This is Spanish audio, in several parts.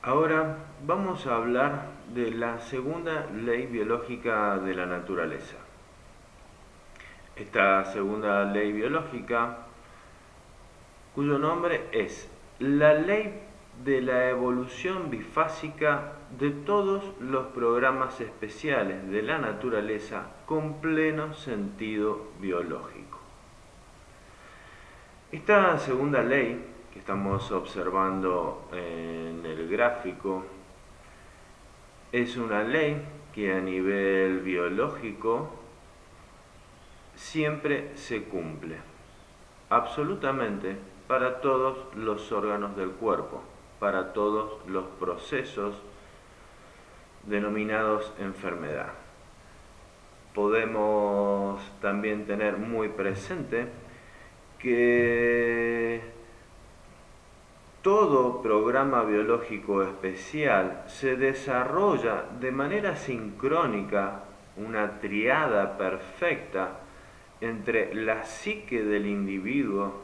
Ahora vamos a hablar de la segunda ley biológica de la naturaleza. Esta segunda ley biológica, cuyo nombre es la ley de la evolución bifásica de todos los programas especiales de la naturaleza con pleno sentido biológico. Esta segunda ley que estamos observando en el gráfico es una ley que a nivel biológico siempre se cumple, absolutamente para todos los órganos del cuerpo, para todos los procesos denominados enfermedad. Podemos también tener muy presente que todo programa biológico especial se desarrolla de manera sincrónica, una triada perfecta entre la psique del individuo,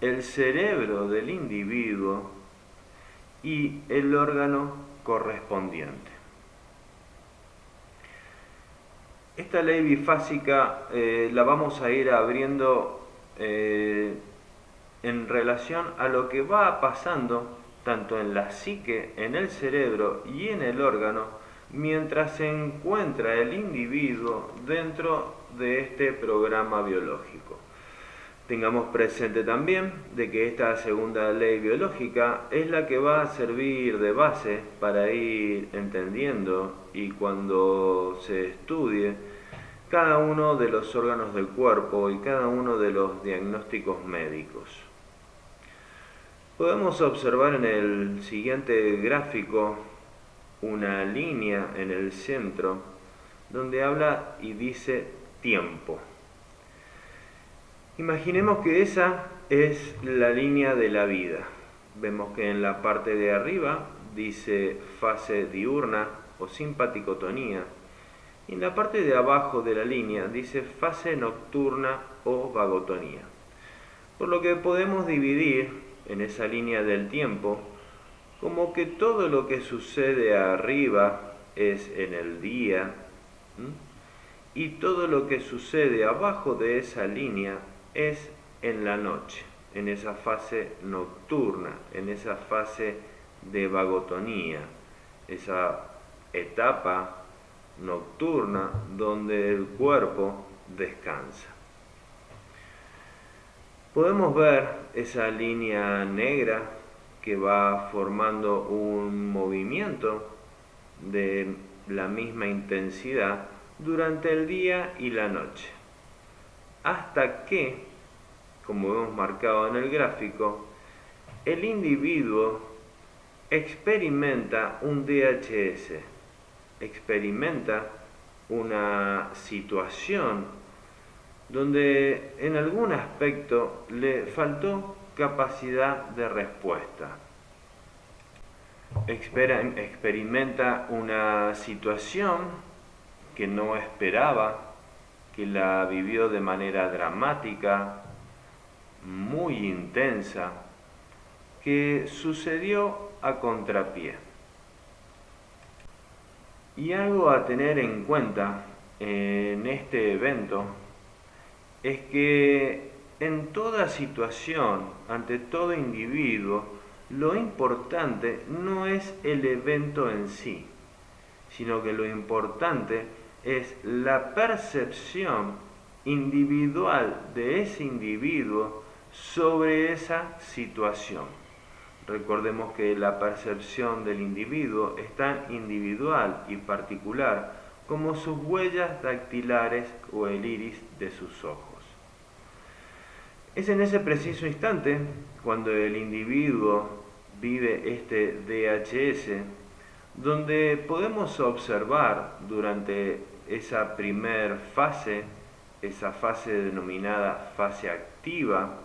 el cerebro del individuo y el órgano correspondiente. Esta ley bifásica la vamos a ir abriendo en relación a lo que va pasando tanto en la psique, en el cerebro y en el órgano, mientras se encuentra el individuo dentro de este programa biológico. Tengamos presente también de que esta segunda ley biológica es la que va a servir de base para ir entendiendo y cuando se estudie cada uno de los órganos del cuerpo y cada uno de los diagnósticos médicos. Podemos observar en el siguiente gráfico una línea en el centro donde habla y dice tiempo. Imaginemos que esa es la línea de la vida. Vemos que en la parte de arriba dice fase diurna o simpaticotonía y en la parte de abajo de la línea dice fase nocturna o vagotonía. Por lo que podemos dividir en esa línea del tiempo como que todo lo que sucede arriba es en el día y todo lo que sucede abajo de esa línea es en la noche, en esa fase nocturna, en esa fase de vagotonía, esa etapa nocturna donde el cuerpo descansa. Podemos ver esa línea negra que va formando un movimiento de la misma intensidad durante el día y la noche, hasta que, como hemos marcado en el gráfico, el individuo experimenta un DHS, experimenta una situación donde en algún aspecto le faltó capacidad de respuesta. Experimenta una situación que no esperaba, que la vivió de manera dramática, muy intensa, que sucedió a contrapié. Y algo a tener en cuenta en este evento es que en toda situación, ante todo individuo, lo importante no es el evento en sí, sino que lo importante es la percepción individual de ese individuo sobre esa situación. Recordemos que la percepción del individuo es tan individual y particular como sus huellas dactilares o el iris de sus ojos. Es en ese preciso instante, cuando el individuo vive este DHS, donde podemos observar durante esa primer fase, esa fase denominada fase activa,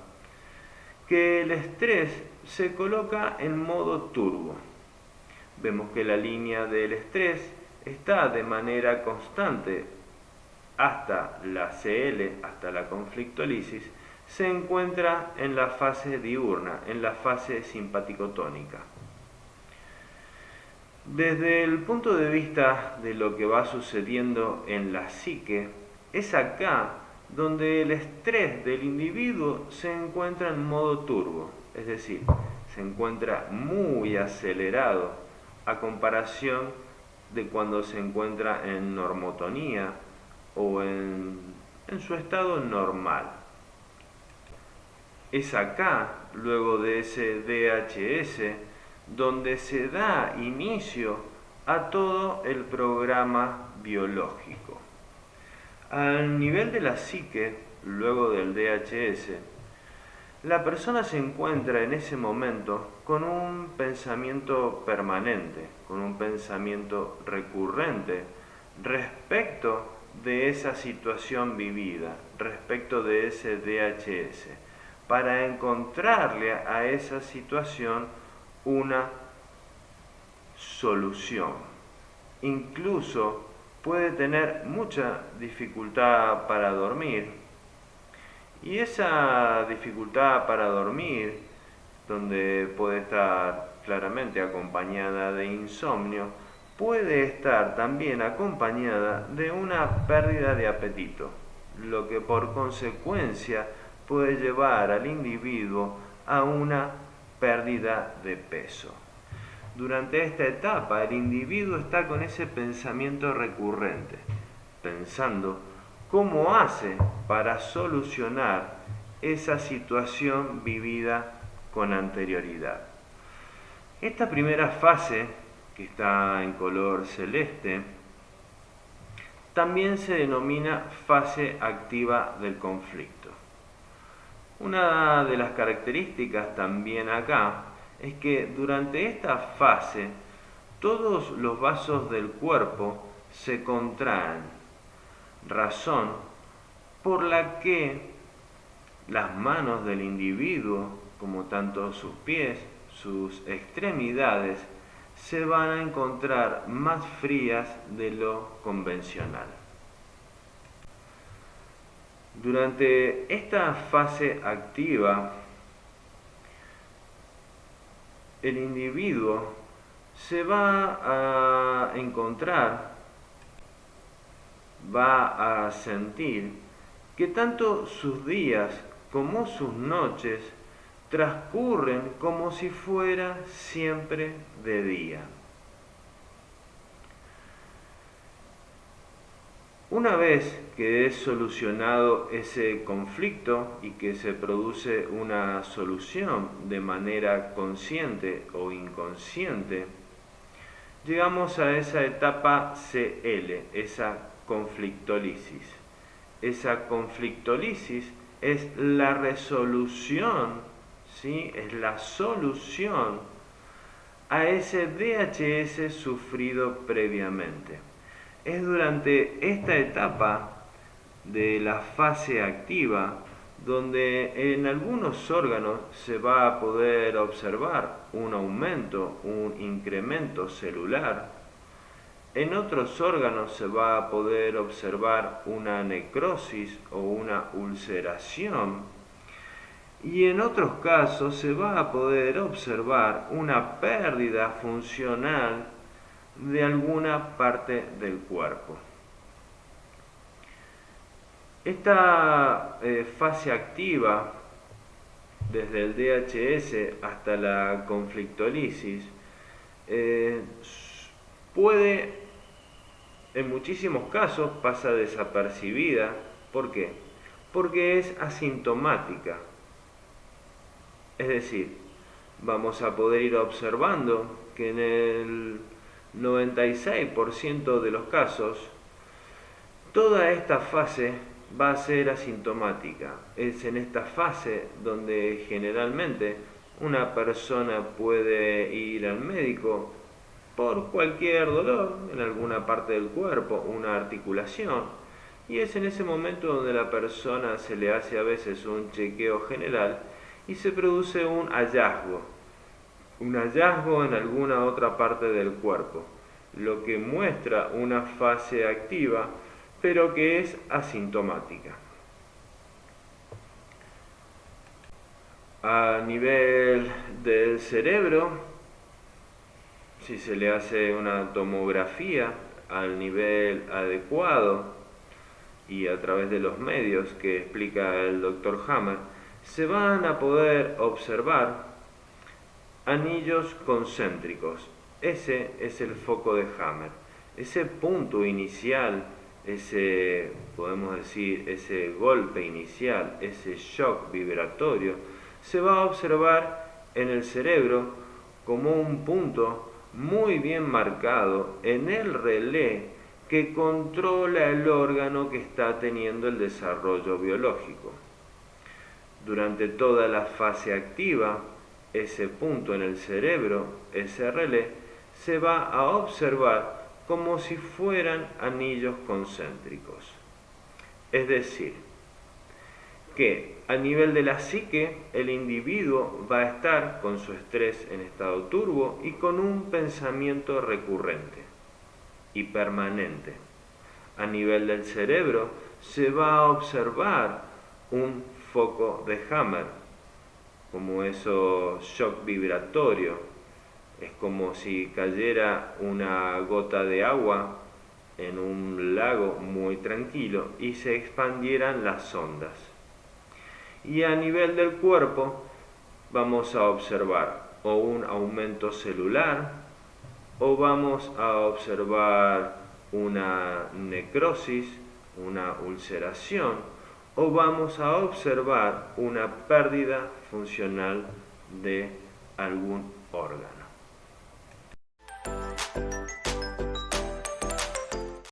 que el estrés se coloca en modo turbo. Vemos que la línea del estrés está de manera constante hasta la CL, hasta la conflictolisis, se encuentra en la fase diurna, en la fase simpaticotónica. Desde el punto de vista de lo que va sucediendo en la psique, es acá donde el estrés del individuo se encuentra en modo turbo, es decir, se encuentra muy acelerado a comparación de cuando se encuentra en normotonía o en su estado normal. Es acá, luego de ese DHS, donde se da inicio a todo el programa biológico. Al nivel de la psique, luego del DHS, la persona se encuentra en ese momento con un pensamiento permanente, con un pensamiento recurrente respecto de esa situación vivida, respecto de ese DHS, para encontrarle a esa situación una solución. Incluso puede tener mucha dificultad para dormir, y esa dificultad para dormir, donde puede estar claramente acompañada de insomnio, puede estar también acompañada de una pérdida de apetito, lo que por consecuencia puede llevar al individuo a una pérdida de peso. Durante esta etapa el individuo está con ese pensamiento recurrente, pensando cómo hace para solucionar esa situación vivida con anterioridad. Esta primera fase, que está en color celeste, también se denomina fase activa del conflicto. Una de las características también acá es que durante esta fase todos los vasos del cuerpo se contraen, razón por la que las manos del individuo, como tanto sus pies, sus extremidades, se van a encontrar más frías de lo convencional. Durante esta fase activa, el individuo se va a encontrar, va a sentir que tanto sus días como sus noches transcurren como si fuera siempre de día. Una vez que es solucionado ese conflicto y que se produce una solución de manera consciente o inconsciente, llegamos a esa etapa CL, esa conflictólisis. Esa conflictólisis es la resolución, ¿sí? Es la solución a ese DHS sufrido previamente. Es durante esta etapa de la fase activa donde en algunos órganos se va a poder observar un aumento, un incremento celular. En otros órganos se va a poder observar una necrosis o una ulceración. Y en otros casos se va a poder observar una pérdida funcional de alguna parte del cuerpo. Esta fase activa, desde el DHS hasta la conflictólisis, puede, en muchísimos casos, pasa desapercibida. ¿Por qué? Porque es asintomática. Es decir, vamos a poder ir observando que en el 96% de los casos, toda esta fase va a ser asintomática. Es en esta fase donde generalmente una persona puede ir al médico por cualquier dolor en alguna parte del cuerpo, una articulación, y es en ese momento donde la persona se le hace a veces un chequeo general y se produce un hallazgo en alguna otra parte del cuerpo, lo que muestra una fase activa, pero que es asintomática. A nivel del cerebro, si se le hace una tomografía al nivel adecuado y a través de los medios que explica el doctor Hammer, se van a poder observar anillos concéntricos. Ese es el foco de Hammer. Ese punto inicial, ese, podemos decir, ese golpe inicial, ese shock vibratorio, se va a observar en el cerebro como un punto muy bien marcado en el relé que controla el órgano que está teniendo el desarrollo biológico. Durante toda la fase activa, ese punto en el cerebro, ese relé, se va a observar como si fueran anillos concéntricos. Es decir, que a nivel de la psique, el individuo va a estar con su estrés en estado turbo y con un pensamiento recurrente y permanente. A nivel del cerebro, se va a observar un foco de Hammer, como eso shock vibratorio. Es como si cayera una gota de agua en un lago muy tranquilo y se expandieran las ondas. Y a nivel del cuerpo vamos a observar o un aumento celular o vamos a observar una necrosis, una ulceración, o vamos a observar una pérdida funcional de algún órgano.